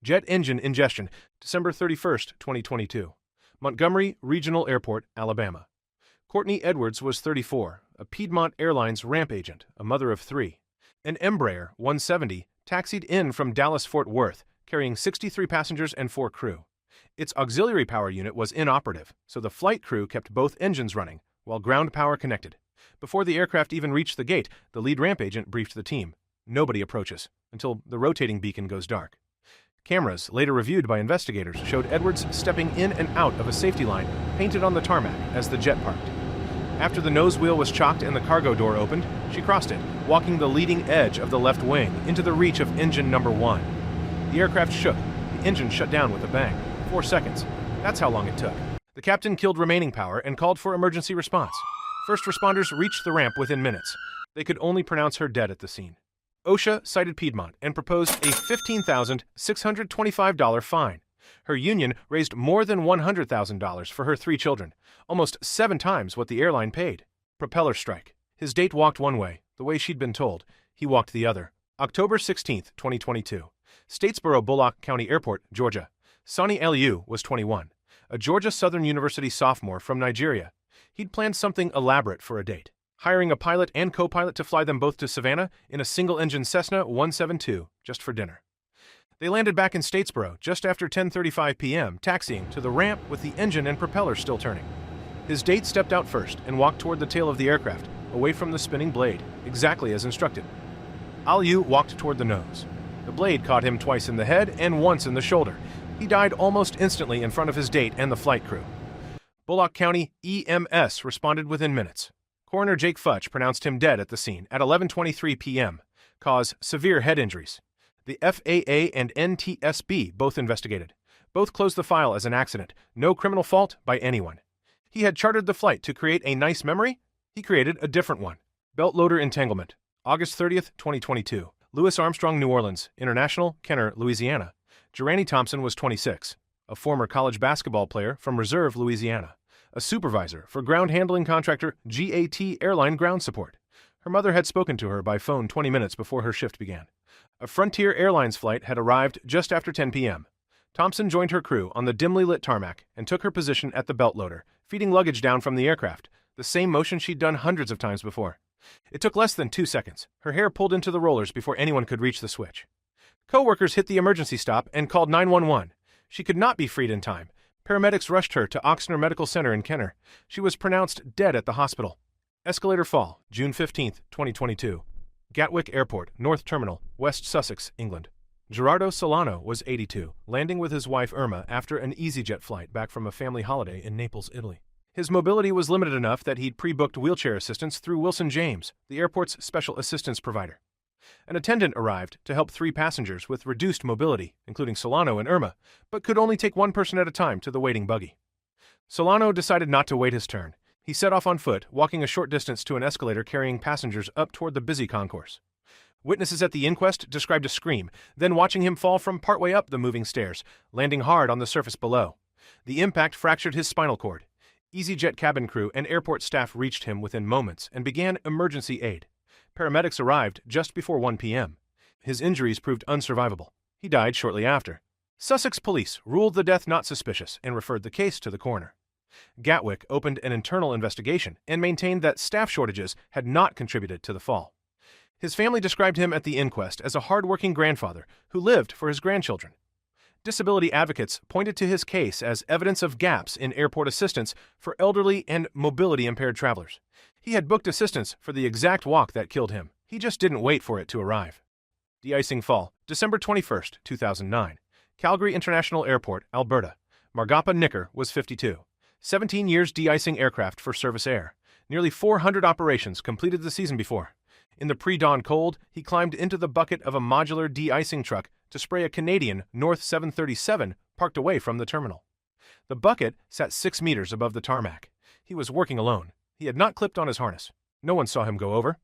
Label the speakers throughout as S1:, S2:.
S1: Jet engine ingestion, December 31st, 2022. Montgomery Regional Airport, Alabama. Courtney Edwards was 34, a Piedmont Airlines ramp agent, a mother of 3. An Embraer 170 taxied in from Dallas-Fort Worth, carrying 63 passengers and 4 crew. Its auxiliary power unit was inoperative, so the flight crew kept both engines running, while ground power connected. Before the aircraft even reached the gate, the lead ramp agent briefed the team. Nobody approaches, until the rotating beacon goes dark. Cameras, later reviewed by investigators, showed Edwards stepping in and out of a safety line painted on the tarmac as the jet parked. After the nose wheel was chocked and the cargo door opened, she crossed it, walking the leading edge of the left wing into the reach of engine number 1. The aircraft shook. The engine shut down with a bang. 4 seconds. That's how long it took. The captain killed remaining power and called for emergency response. First responders reached the ramp within minutes. They could only pronounce her dead at the scene. OSHA cited Piedmont and proposed a $15,625 fine. Her union raised more than $100,000 for her 3 children, almost 7 times what the airline paid. Propeller Strike. His date walked one way, the way she'd been told. He walked the other. October 16, 2022. Statesboro Bullock County Airport, Georgia. Sonny Aliu was 21, a Georgia Southern University sophomore from Nigeria. He'd planned something elaborate for a date, hiring a pilot and co-pilot to fly them both to Savannah in a single-engine Cessna 172 just for dinner. They landed back in Statesboro just after 10:35 p.m., taxiing to the ramp with the engine and propeller still turning. His date stepped out first and walked toward the tail of the aircraft, away from the spinning blade, exactly as instructed. Aliu walked toward the nose. The blade caught him twice in the head and once in the shoulder. He died almost instantly in front of his date and the flight crew. Bullock County EMS responded within minutes. Coroner Jake Futch pronounced him dead at the scene at 11:23 p.m. Cause severe head injuries. The FAA and NTSB both investigated. Both closed the file as an accident. No criminal fault by anyone. He had chartered the flight to create a nice memory. He created a different one. Belt loader entanglement. August 30th, 2022. Louis Armstrong, New Orleans. International, Kenner, Louisiana. Jerani Thompson was 26, a former college basketball player from Reserve, Louisiana. A supervisor for ground handling contractor GAT Airline Ground Support. Her mother had spoken to her by phone 20 minutes before her shift began. A Frontier Airlines flight had arrived just after 10 p.m. Thompson joined her crew on the dimly lit tarmac and took her position at the belt loader, feeding luggage down from the aircraft, the same motion she'd done hundreds of times before. It took less than 2 seconds. Her hair pulled into the rollers before anyone could reach the switch. Co-workers hit the emergency stop and called 911. She could not be freed in time. Paramedics rushed her to Oxner Medical Center in Kenner. She was pronounced dead at the hospital. Escalator Fall, June 15, 2022. Gatwick Airport, North Terminal, West Sussex, England. Gerardo Solano was 82, landing with his wife Irma after an EasyJet flight back from a family holiday in Naples, Italy. His mobility was limited enough that he'd pre-booked wheelchair assistance through Wilson James, the airport's special assistance provider. An attendant arrived to help 3 passengers with reduced mobility, including Solano and Irma, but could only take 1 person at a time to the waiting buggy. Solano decided not to wait his turn. He set off on foot, walking a short distance to an escalator carrying passengers up toward the busy concourse. Witnesses at the inquest described a scream, then watching him fall from partway up the moving stairs, landing hard on the surface below. The impact fractured his spinal cord. EasyJet cabin crew and airport staff reached him within moments and began emergency aid. Paramedics arrived just before 1 p.m. His injuries proved unsurvivable. He died shortly after. Sussex police ruled the death not suspicious and referred the case to the coroner. Gatwick opened an internal investigation and maintained that staff shortages had not contributed to the fall. His family described him at the inquest as a hard-working grandfather who lived for his grandchildren. Disability advocates pointed to his case as evidence of gaps in airport assistance for elderly and mobility-impaired travelers. He had booked assistance for the exact walk that killed him. He just didn't wait for it to arrive. De-icing Fall, December 21, 2009. Calgary International Airport, Alberta. Margappa Nicker was 52. 17 years de-icing aircraft for Service Air. Nearly 400 operations completed the season before. In the pre-dawn cold, he climbed into the bucket of a modular de-icing truck to spray a Canadian North 737 parked away from the terminal. The bucket sat 6 meters above the tarmac. He was working alone. He had not clipped on his harness. No one saw him go over.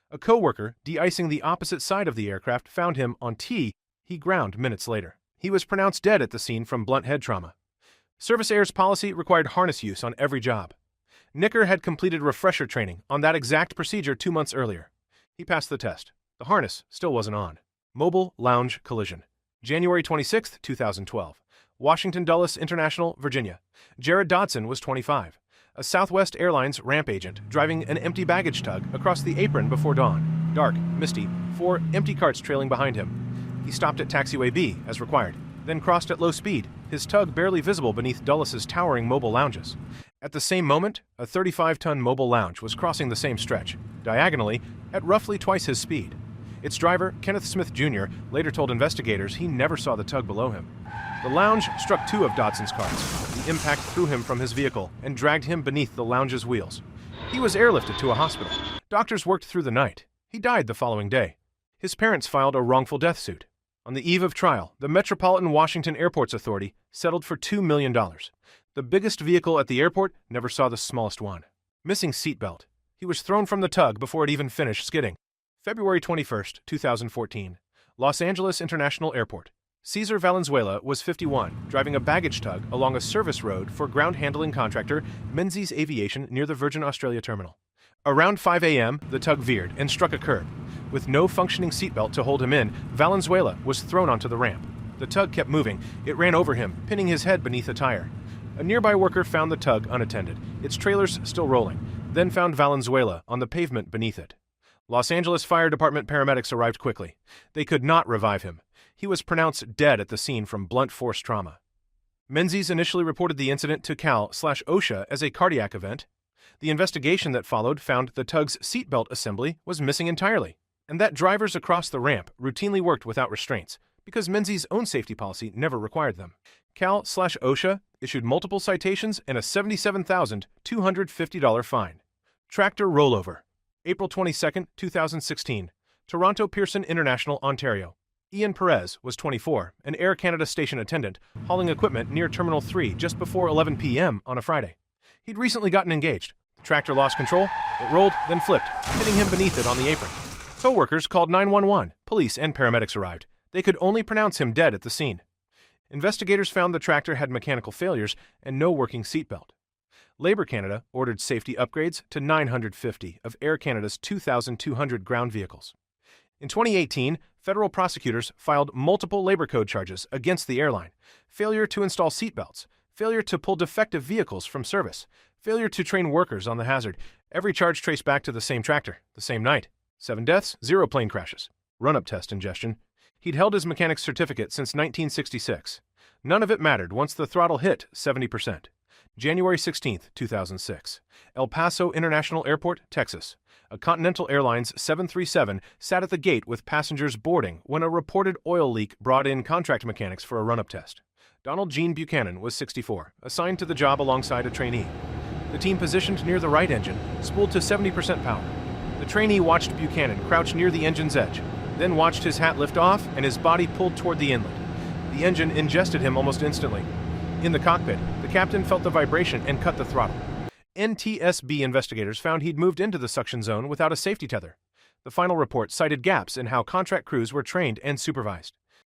S1: A co-worker de-icing the opposite side of the aircraft found him on T. He ground minutes later. He was pronounced dead at the scene from blunt head trauma. Service Air's policy required harness use on every job. Nicker had completed refresher training on that exact procedure 2 months earlier. He passed the test. The harness still wasn't on. Mobile lounge collision. January 26, 2012. Washington Dulles International, Virginia. Jared Dodson was 25, a Southwest Airlines ramp agent driving an empty baggage tug across the apron before dawn. Dark, misty, 4 empty carts trailing behind him. He stopped at taxiway B, as required, then crossed at low speed, his tug barely visible beneath Dulles's towering mobile lounges. At the same moment, a 35-ton mobile lounge was crossing the same stretch, diagonally, at roughly twice his speed. Its driver, Kenneth Smith Jr., later told investigators he never saw the tug below him. The lounge struck 2 of Dodson's carts. The impact threw him from his vehicle and dragged him beneath the lounge's wheels. He was airlifted to a hospital. Doctors worked through the night. He died the following day. His parents filed a wrongful death suit. On the eve of trial, the Metropolitan Washington Airports Authority settled for $2 million. The biggest vehicle at the airport never saw the smallest one. Missing seatbelt. He was thrown from the tug before it even finished skidding. February 21, 2014. Los Angeles International Airport. Cesar Valenzuela was 51, driving a baggage tug along a service road for ground handling contractor Menzies Aviation near the Virgin Australia terminal. Around 5 a.m., the tug veered and struck a curb. With no functioning seatbelt to hold him in, Valenzuela was thrown onto the ramp. The tug kept moving. It ran over him, pinning his head beneath a tire. A nearby worker found the tug unattended, its trailers still rolling, then found Valenzuela on the pavement beneath it. Los Angeles Fire Department paramedics arrived quickly. They could not revive him. He was pronounced dead at the scene from blunt force trauma. Menzies initially reported the incident to Cal/OSHA as a cardiac event. The investigation that followed found the tug's seatbelt assembly was missing entirely, and that drivers across the ramp routinely worked without restraints, because Menzies' own safety policy never required them. Cal/OSHA issued multiple citations and a $77,250 fine. Tractor rollover. April 22, 2016. Toronto Pearson International, Ontario. Ian Perez was 24, an Air Canada station attendant, hauling equipment near Terminal 3 just before 11 p.m. on a Friday. He'd recently gotten engaged. The tractor lost control, it rolled, then flipped, hitting him beneath it on the apron. Co-workers called 911. Police and paramedics arrived. They could only pronounce him dead at the scene. Investigators found the tractor had mechanical failures and no working seatbelt. Labour Canada ordered safety upgrades to 950 of Air Canada's 2,200 ground vehicles. In 2018, federal prosecutors filed multiple labor code charges against the airline: failure to install seatbelts, failure to pull defective vehicles from service, failure to train workers on the hazard. Every charge traced back to the same tractor, the same night. 7 deaths, 0 plane crashes. Run-up test ingestion. He'd held his mechanic's certificate since 1966. None of it mattered once the throttle hit 70%. January 16, 2006. El Paso International Airport, Texas. A Continental Airlines 737 sat at the gate with passengers boarding when a reported oil leak brought in contract mechanics for a run-up test. Donald Gene Buchanan was 64, assigned to the job alongside a trainee. The team positioned near the right engine, spooled to 70% power. The trainee watched Buchanan crouch near the engine's edge, then watched his hat lift off and his body pulled toward the inlet. The engine ingested him almost instantly. In the cockpit, the captain felt the vibration and cut the throttle. NTSB investigators found he'd moved into the suction zone without a safety tether. The final report cited gaps in how contract crews were trained and supervised.